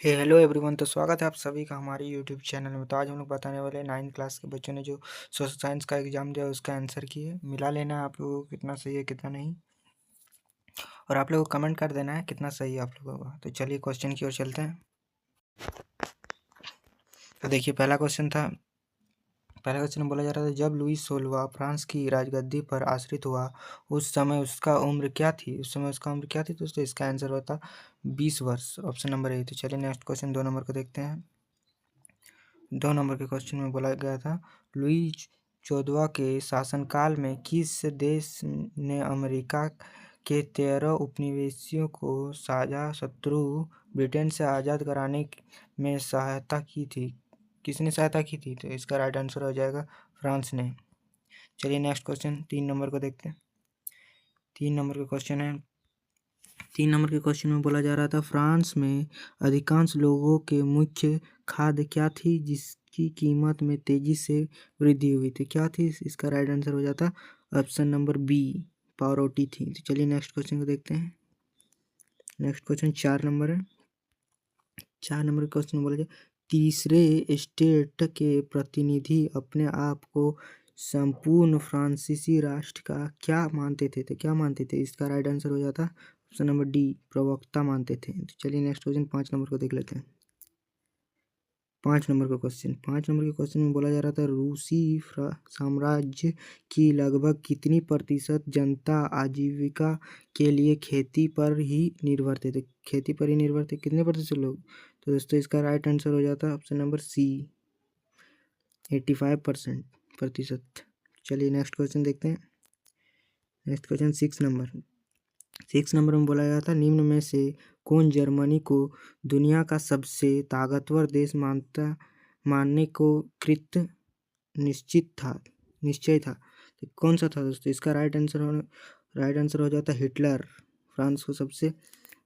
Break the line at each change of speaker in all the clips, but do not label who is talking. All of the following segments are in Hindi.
Hello everyone. तो स्वागत है आप सभी का हमारे यूट्यूब चैनल में। तो आज हम लोग बताने वाले 9th क्लास के बच्चों ने जो सोशल साइंस का एग्जाम दिया उसका आंसर किए। मिला लेना है आप लोगों को कितना सही है कितना नहीं, और आप लोगों को कमेंट कर देना है कितना सही है आप लोगों का। तो चलिए क्वेश्चन की ओर चलते हैं। तो देखिए पहला क्वेश्चन बोला जा रहा था, जब लुई 16वां फ्रांस की राजगद्दी पर आश्रित हुआ उस समय उसका उम्र क्या थी? दोस्तों इसका आंसर होता 20 वर्ष, ऑप्शन नंबर ए। तो चलिए नेक्स्ट क्वेश्चन 2 नंबर को देखते हैं। 2 नंबर के क्वेश्चन में बोला गया था, लुई 14वां के शासनकाल में किस देश ने अमेरिका के 13 उपनिवेशों को साझा शत्रु ब्रिटेन से आज़ाद कराने में सहायता की थी? किसने सहायता की थी? तो इसका राइट आंसर हो जाएगा फ्रांस ने। चलिए नेक्स्ट क्वेश्चन 3 नंबर को देखते हैं। 3 नंबर का क्वेश्चन है, 3 नंबर के क्वेश्चन में बोला जा रहा था, फ्रांस में अधिकांश लोगों के मुख्य खाद्य क्या थी जिसकी कीमत में तेजी से वृद्धि हुई थी? क्या थी? इसका राइट आंसर हो जाता ऑप्शन नंबर बी, पावरोटी थी। तो चलिए नेक्स्ट क्वेश्चन को देखते हैं। नेक्स्ट क्वेश्चन 4 नंबर है। 4 नंबर के क्वेश्चन में बोला जाए, तीसरे स्टेट के प्रतिनिधि अपने आप को संपूर्ण फ्रांसीसी राष्ट्र का क्या मानते थे? तो क्या मानते थे? इसका राइट आंसर हो जाता ऑप्शन नंबर डी, प्रवक्ता मानते थे। तो चलिए नेक्स्ट क्वेश्चन 5 नंबर को देख लेते हैं। 5 नंबर के क्वेश्चन में बोला जा रहा था, रूसी साम्राज्य की लगभग कितनी प्रतिशत जनता आजीविका के लिए खेती पर ही निर्भर थे? तो खेती पर ही निर्भर थे कितने प्रतिशत लोग? तो दोस्तों इसका राइट आंसर हो जाता है ऑप्शन नंबर सी, 85%। चलिए नेक्स्ट क्वेश्चन देखते हैं। नेक्स्ट क्वेश्चन 6 नंबर में बोला गया था, निम्न में से कौन जर्मनी को दुनिया का सबसे ताकतवर देश मानने को कृत निश्चय था? तो कौन सा था दोस्तों? इसका राइट आंसर हो जाता हिटलर। फ्रांस को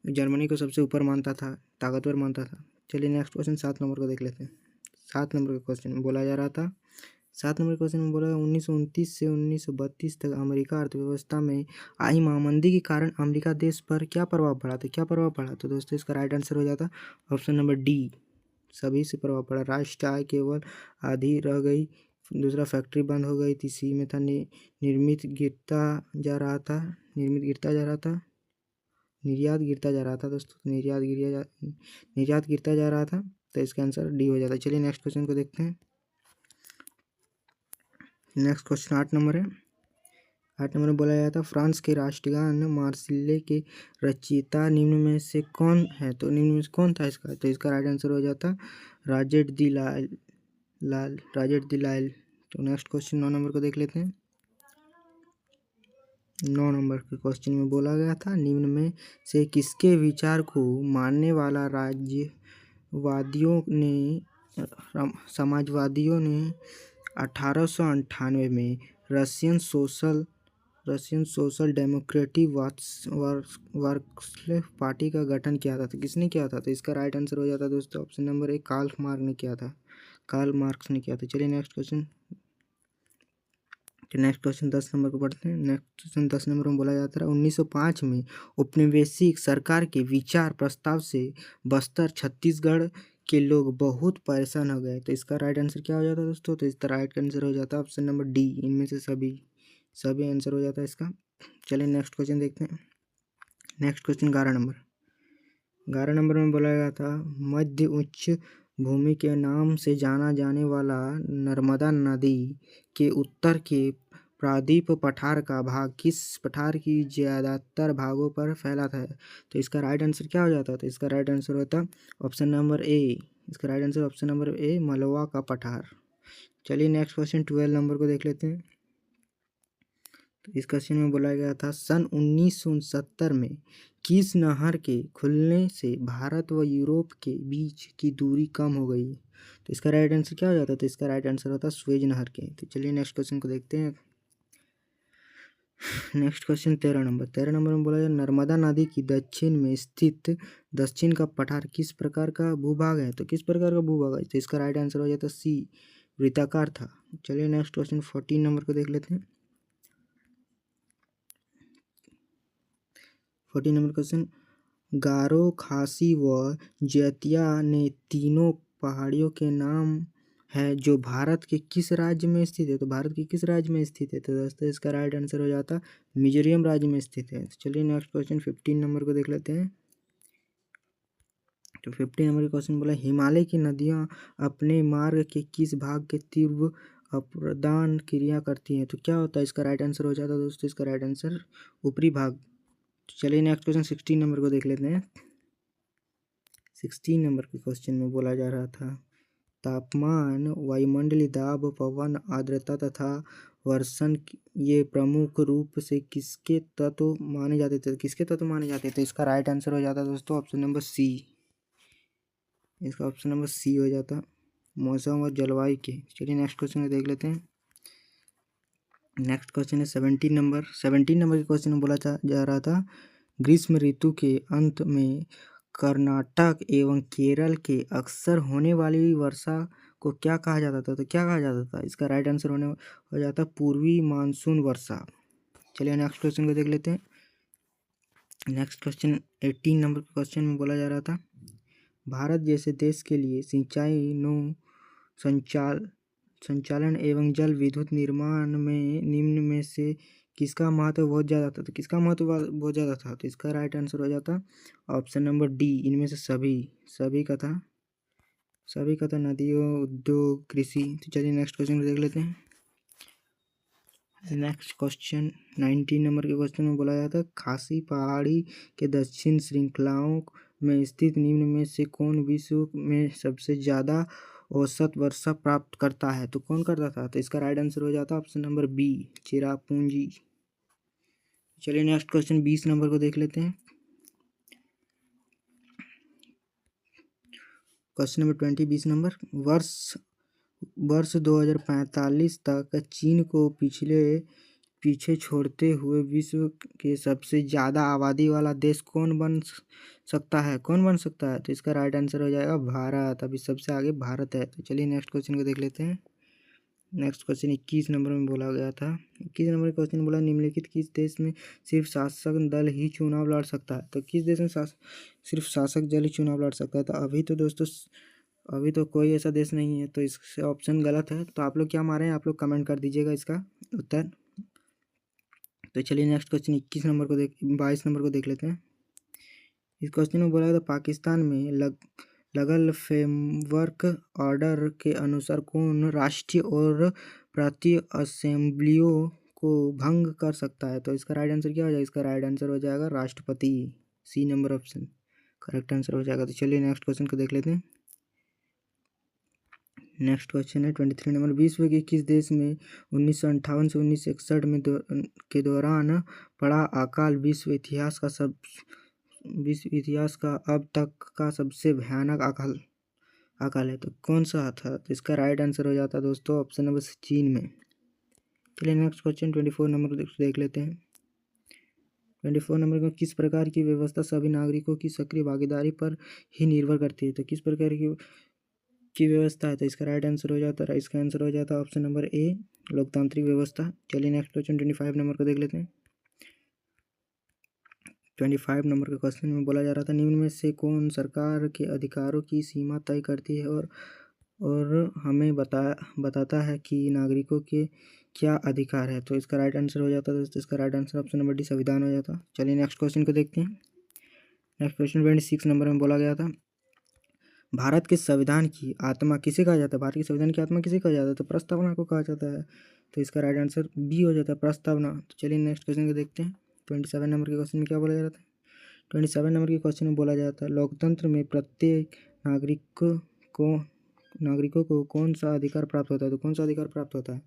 जर्मनी को सबसे ऊपर मानता था, ताकतवर मानता था। चलिए नेक्स्ट क्वेश्चन 7 नंबर को देख लेते हैं। 7 नंबर के क्वेश्चन में बोला जा रहा था, 7 नंबर क्वेश्चन में बोला 1929 से 1932 तक अमेरिका अर्थव्यवस्था में आई महामंदी के कारण अमेरिका देश पर क्या प्रभाव पड़ा? तो क्या प्रभाव पड़ा? तो दोस्तों इसका राइट आंसर हो जाता ऑप्शन नंबर डी, सभी से प्रभाव पड़ा। राष्ट्र आय केवल आधी रह गई, दूसरा फैक्ट्री बंद हो गई, तीसरी में था निर्मित गिरता जा रहा था निर्मित गिरता जा रहा था निर्यात गिरता जा रहा था दोस्तों, निर्यात गिरता जा रहा था। तो इसका आंसर डी हो जाता है। चलिए नेक्स्ट क्वेश्चन को देखते हैं। नेक्स्ट क्वेश्चन 8 नंबर है। 8 नंबर में बोला गया था, फ्रांस के राष्ट्रगान मार्सिले के रचयिता निम्न में से कौन है? तो निम्न में से कौन था इसका? तो इसका राइट आंसर हो जाता राजेट दी लाल। तो नेक्स्ट क्वेश्चन 9 नंबर को देख लेते हैं। 9 नंबर के क्वेश्चन में बोला गया था, निम्न में से किसके विचार को मानने वाला समाजवादियों ने 1898 में Russian social democratic works party का गठन किया था? तो किसने किया था? तो इसका राइट आंसर हो जाता है दोस्तों option number A, Karl Marx ने किया था। चलिए नेक्स्ट क्वेश्चन 10 नंबर को पढ़ते हैं। नेक्स्ट क्वेश्चन 10 नंबर में बोला जाता है, 1905 में औपनिवेशिक सरकार के विचार प्रस्ताव से बस्तर छत्तीसगढ़ के लोग बहुत परेशान हो गए। तो इसका राइट आंसर क्या हो जाता है दोस्तों? तो इसका राइट आंसर हो जाता है ऑप्शन नंबर डी, इनमें से सभी आंसर हो जाता है इसका। चलिए नेक्स्ट क्वेश्चन देखते हैं। नेक्स्ट क्वेश्चन 11 नंबर में बोला गया था, मध्य उच्च भूमि के नाम से जाना जाने वाला नर्मदा नदी के उत्तर के प्रायद्वीप पठार का भाग किस पठार की ज्यादातर भागों पर फैला था? तो इसका राइट आंसर क्या हो जाता? तो इसका राइट आंसर होता ऑप्शन नंबर ए। इसका राइट आंसर ऑप्शन नंबर ए, मलवा का पठार। चलिए नेक्स्ट क्वेश्चन 12 नंबर को देख लेते हैं। तो इस क्वेश्चन में बोला गया था, सन 1969 में किस नहर के खुलने से भारत व यूरोप के बीच की दूरी कम हो गई? तो इसका राइट आंसर क्या हो जाता? तो इसका राइट आंसर होता स्वेज नहर के। तो चलिए नेक्स्ट क्वेश्चन को देखते हैं। नेक्स्ट क्वेश्चन 13 नंबर में बोला जाए, नर्मदा नदी की दक्षिण में स्थित दक्षिण का पठार किस प्रकार का भूभाग है? तो किस प्रकार का भूभाग है? तो इसका राइट आंसर हो जाता सी, वृत्ताकार था। चलिए नेक्स्ट क्वेश्चन 14 नंबर को देख लेते हैं। 14 नंबर क्वेश्चन, गारो, खासी व जैतिया ने तीनों पहाड़ियों के नाम है जो भारत के किस राज्य में स्थित है? तो भारत के किस राज्य में स्थित है? तो दोस्तों इसका राइट आंसर हो जाता मिजोरम राज्य में स्थित है। तो चलिए नेक्स्ट क्वेश्चन 15 नंबर को देख लेते हैं। तो 15 नंबर का क्वेश्चन बोला, हिमालय की नदियाँ अपने मार्ग के किस भाग के तीव्र अपरदन क्रिया करती हैं? तो क्या होता है? इसका राइट आंसर हो जाता है दोस्तों, इसका राइट आंसर ऊपरी भाग। तो चलिए नेक्स्ट क्वेश्चन 16 नंबर को देख लेते हैं। 16 नंबर के क्वेश्चन में बोला जा रहा था, तापमान, वायुमंडलीय दाब, पवन, आर्द्रता तथा वर्षण ये प्रमुख रूप से किसके तत्व माने जाते थे? किसके तत्व माने जाते थे? इसका राइट आंसर हो जाता है दोस्तों ऑप्शन नंबर सी। इसका ऑप्शन नंबर सी हो जाता मौसम और जलवायु के। चलिए नेक्स्ट क्वेश्चन में देख लेते हैं। नेक्स्ट क्वेश्चन है 17 नंबर। 17 नंबर के क्वेश्चन में बोला जा रहा था, ग्रीष्म ऋतु के अंत में कर्नाटक एवं केरल के अक्सर होने वाली वर्षा को क्या कहा जाता था? तो क्या कहा जाता था? इसका राइट आंसर हो जाता पूर्वी मानसून वर्षा। चलिए नेक्स्ट क्वेश्चन को देख लेते हैं। नेक्स्ट क्वेश्चन 18 नंबर के क्वेश्चन में बोला जा रहा था, भारत जैसे देश के लिए सिंचाई, नौ संचालन एवं जल विद्युत निर्माण में निम्न में से किसका महत्व बहुत ज़्यादा था? तो किसका महत्व बहुत ज़्यादा था? तो इसका राइट आंसर हो जाता ऑप्शन नंबर डी, इनमें से सभी का था नदियों, उद्योग, कृषि। तो चलिए नेक्स्ट क्वेश्चन देख लेते हैं। नेक्स्ट क्वेश्चन 19 नंबर के क्वेश्चन में बोला जाता है, खासी पहाड़ी के दक्षिण श्रृंखलाओं में स्थित निम्न में से कौन विश्व में सबसे ज़्यादा औसत वर्षा प्राप्त करता है? तो कौन करता था? तो इसका राइट आंसर हो जाता ऑप्शन नंबर बी, चेरापूंजी। चलिए नेक्स्ट क्वेश्चन 20 नंबर को देख लेते हैं। क्वेश्चन नंबर 20 20 नंबर, वर्ष 2045 तक चीन को पीछे छोड़ते हुए विश्व के सबसे ज़्यादा आबादी वाला देश कौन बन सकता है? तो इसका राइट आंसर हो जाएगा भारत। अभी सबसे आगे भारत है। तो चलिए नेक्स्ट क्वेश्चन को देख लेते हैं। नेक्स्ट क्वेश्चन 21 नंबर में बोला गया था। 21 नंबर का क्वेश्चन बोला, निम्नलिखित किस देश में सिर्फ शासक दल ही चुनाव लड़ सकता है? तो किस देश में सिर्फ शासक दल ही चुनाव लड़ सकता है? तो अभी तो कोई ऐसा देश नहीं है, तो इससे ऑप्शन गलत है। तो आप लोग क्या मारे हैं, आप लोग कमेंट कर दीजिएगा इसका उत्तर। तो चलिए नेक्स्ट क्वेश्चन 22 नंबर को देख लेते हैं। इस क्वेश्चन में बोला था, पाकिस्तान में लगल फ्रेमवर्क ऑर्डर के अनुसार कौन राष्ट्रीय और प्रांतीय असेंबलियों को भंग कर सकता है? तो इसका राइट आंसर क्या हो जाएगा? इसका राइट आंसर हो जाएगा राष्ट्रपति, C number option correct answer हो जाएगा। तो चलिए नेक्स्ट क्वेश्चन को देख लेते हैं। नेक्स्ट क्वेश्चन है 23 नंबर, विश्व के किस देश में 1958 से 1961 में के दौरान पड़ा अकाल विश्व इतिहास का अब तक का सबसे भयानक अकाल है? तो कौन सा था? तो इसका राइट आंसर हो जाता है दोस्तों ऑप्शन नंबर चीन में। चलिए नेक्स्ट क्वेश्चन 24 नंबर को देख लेते हैं। 24 नंबर का, किस प्रकार की व्यवस्था सभी नागरिकों की सक्रिय भागीदारी पर ही निर्भर करती है? तो किस प्रकार की व्यवस्था है? तो इसका राइट आंसर हो जाता है, इसका आंसर हो जाता है ऑप्शन नंबर ए, लोकतांत्रिक व्यवस्था। चलिए नेक्स्ट क्वेश्चन 25 नंबर को देख लेते हैं। 25 नंबर के क्वेश्चन में बोला जा रहा था, निम्न में से कौन सरकार के अधिकारों की सीमा तय करती है और हमें बताता है कि नागरिकों के क्या अधिकार है? तो इसका राइट आंसर हो जाता है दोस्तों, इसका right answer option number D, संविधान हो जाता। चलिए नेक्स्ट क्वेश्चन को देखते हैं। नेक्स्ट क्वेश्चन 26 नंबर में बोला गया था, भारत के संविधान की आत्मा किसे कहा जाता है? भारत के संविधान की आत्मा किसे कहा जाता है? तो प्रस्तावना को कहा जाता है। तो इसका राइट आंसर बी हो जाता है, प्रस्तावना। तो चलिए नेक्स्ट क्वेश्चन को देखते हैं। 27 नंबर के क्वेश्चन में क्या बोला जा रहा था? 27 नंबर के क्वेश्चन में बोला जाता है, लोकतंत्र में प्रत्येक नागरिकों को कौन सा अधिकार प्राप्त होता है? तो कौन सा अधिकार प्राप्त होता है?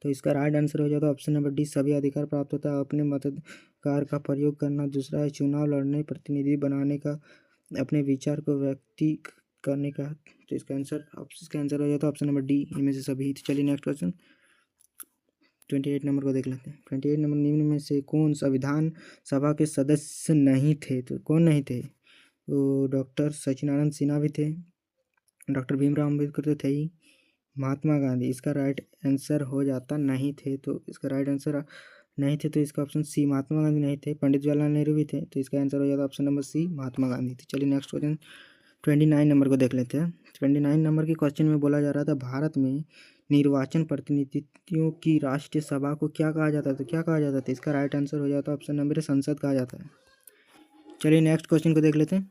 तो इसका राइट आंसर हो जाता है ऑप्शन नंबर डी, सभी अधिकार प्राप्त होता है। अपने मताधिकार का प्रयोग करना, दूसरा है चुनाव लड़ने, प्रतिनिधि बनाने का, अपने विचार को व्यक्त करने का। तो इसका आंसर हो जाता है ऑप्शन नंबर डी, इनमें से सभी। तो चलिए नेक्स्ट क्वेश्चन 28 नंबर को देख लेते हैं। 28 नंबर, निम्न में से कौन संविधान सभा के सदस्य नहीं थे? तो कौन नहीं थे? तो डॉक्टर सचिदानंद सिन्हा भी थे, डॉक्टर भीमराव अम्बेडकर तो थे ही, महात्मा गांधी। इसका राइट आंसर हो जाता नहीं थे। तो इसका राइट आंसर नहीं थे तो इसका ऑप्शन सी महात्मा गांधी नहीं थे, पंडित जवाहरलाल नेहरू भी थे, तो इसका आंसर हो जाता option number C Mahatma Gandhi थे। चलिए नेक्स्ट क्वेश्चन 29 नंबर को देख लेते हैं। 29 नंबर के क्वेश्चन में बोला जा रहा था भारत में निर्वाचन प्रतिनिधियों की राष्ट्रीय सभा को क्या कहा जाता था, क्या कहा जाता था? इसका राइट आंसर हो जाता है ऑप्शन नंबर संसद कहा जाता है। चलिए नेक्स्ट क्वेश्चन को देख लेते हैं।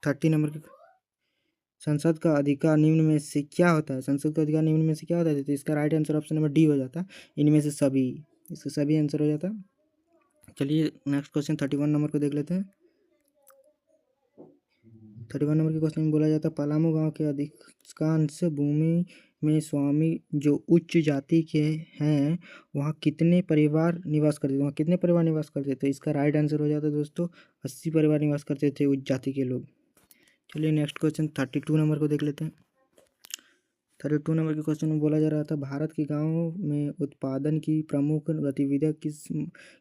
30 नंबर के संसद का अधिकार निम्न में से क्या होता है? संसद का अधिकार निम्न में से क्या होता है? तो इसका right answer option number D हो जाता है, इनमें से सभी, इसका सभी आंसर हो जाता है। चलिए नेक्स्ट क्वेश्चन 31 नंबर को देख लेते हैं। 31 नंबर के क्वेश्चन में बोला जाता है पलामू गांव के अधिकांश भूमि में स्वामी जो उच्च जाति के हैं वहाँ कितने परिवार निवास करते थे? वहाँ कितने परिवार निवास करते थे? इसका राइट आंसर हो जाता है दोस्तों 80 परिवार निवास करते थे उच्च जाति के लोग। चलिए नेक्स्ट क्वेश्चन 32 नंबर को देख लेते हैं। 32 नंबर के क्वेश्चन में बोला जा रहा था भारत के गाँव में उत्पादन की प्रमुख गतिविधियाँ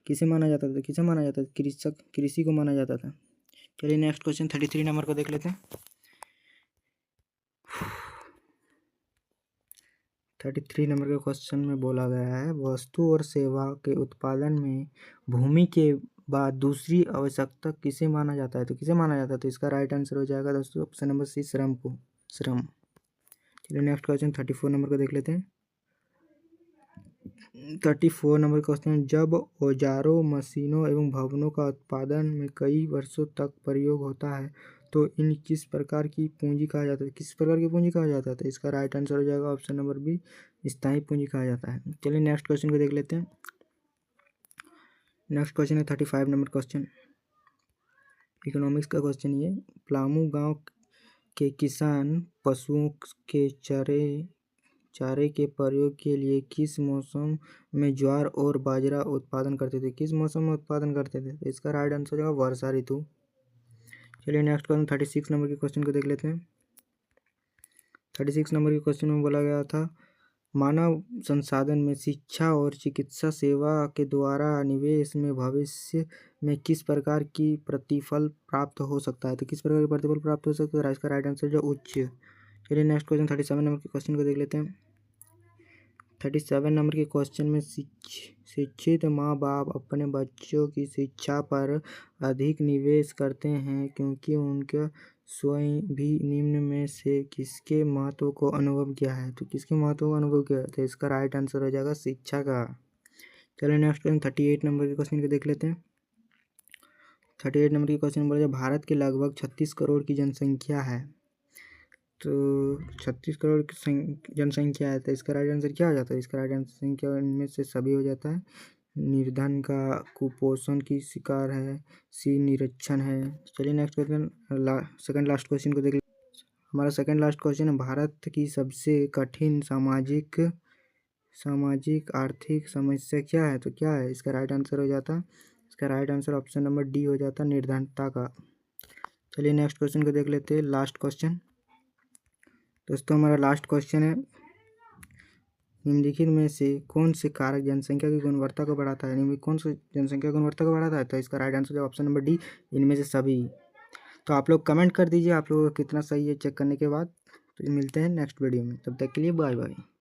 किसे माना जाता था? किसे माना जाता था? कृषि को माना जाता था। चलिए नेक्स्ट क्वेश्चन 33 नंबर को देख लेते हैं। 33 नंबर के क्वेश्चन में बोला गया है वस्तु और सेवा के उत्पादन में भूमि के बाद दूसरी आवश्यकता किसे माना जाता है? तो किसे माना जाता है? तो इसका राइट आंसर हो जाएगा दोस्तों ऑप्शन नंबर सी श्रम को, श्रम। चलिए नेक्स्ट क्वेश्चन 34 नंबर को देख लेते हैं। 34 नंबर क्वेश्चन जब औजारों मशीनों एवं भवनों का उत्पादन में कई वर्षों तक प्रयोग होता है तो इन किस प्रकार की पूंजी कहा जाता है? किस प्रकार की पूंजी कहा जाता है? तो इसका राइट आंसर हो जाएगा ऑप्शन नंबर बी स्थायी पूंजी कहा जाता है। चलिए नेक्स्ट क्वेश्चन को देख लेते हैं। नेक्स्ट क्वेश्चन है 35 नंबर क्वेश्चन, इकोनॉमिक्स का क्वेश्चन ये। पलामू गांव के किसान पशुओं के चारे के प्रयोग के लिए किस मौसम में ज्वार और बाजरा उत्पादन करते थे? किस मौसम में उत्पादन करते थे? तो इसका राइट आंसर होगा वर्षा ऋतु। चलिए नेक्स्ट क्वेश्चन 36 नंबर के क्वेश्चन को देख लेते हैं। 36 नंबर के क्वेश्चन में बोला गया था मानव संसाधन में शिक्षा और चिकित्सा सेवा के द्वारा निवेश में भविष्य में किस प्रकार की प्रतिफल प्राप्त हो सकता है? तो किस प्रकार का प्रतिफल प्राप्त हो सकता है? इसका राइट आंसर जो उच्च। चलिए नेक्स्ट क्वेश्चन 37 नंबर के क्वेश्चन को देख लेते हैं। 37 नंबर के क्वेश्चन में शिक्षित माँ बाप अपने बच्चों की शिक्षा पर अधिक निवेश करते हैं क्योंकि उनका स्वयं भी निम्न में से किसके महत्व को अनुभव किया है? तो किसके महत्व को अनुभव किया है? तो इसका राइट आंसर हो जाएगा शिक्षा का। चलिए नेक्स्ट क्वेश्चन 38 नंबर के क्वेश्चन को देख लेते हैं। 38 नंबर के क्वेश्चन में बोला जाए भारत के लगभग 36 करोड़ की जनसंख्या है, तो 36 करोड़ की जनसंख्या है तो इसका राइट आंसर क्या हो जाता है? इसका राइट आंसर संख्या इनमें से सभी हो जाता है। निर्धन का, कुपोषण की शिकार है, सी निरक्षण है। चलिए next question second last question को देख लें। हमारा सेकंड लास्ट क्वेश्चन है भारत की सबसे कठिन सामाजिक आर्थिक समस्या क्या है? तो क्या है? इसका राइट आंसर हो जाता है, इसका right answer option number D हो जाता है निर्धनता का। चलिए नेक्स्ट क्वेश्चन को देख लेते हैं, लास्ट क्वेश्चन। दोस्तों हमारा लास्ट क्वेश्चन है निम्नलिखित में से कौन से कारक जनसंख्या की गुणवत्ता को बढ़ाता है? निम्नलिखित कौन सा जनसंख्या गुणवत्ता को बढ़ाता है? तो इसका राइट आंसर है ऑप्शन नंबर डी इनमें से सभी। तो आप लोग कमेंट कर दीजिए आप लोगों को कितना सही है चेक करने के बाद। तो मिलते हैं नेक्स्ट वीडियो में, तब तक के लिए बाय बाय।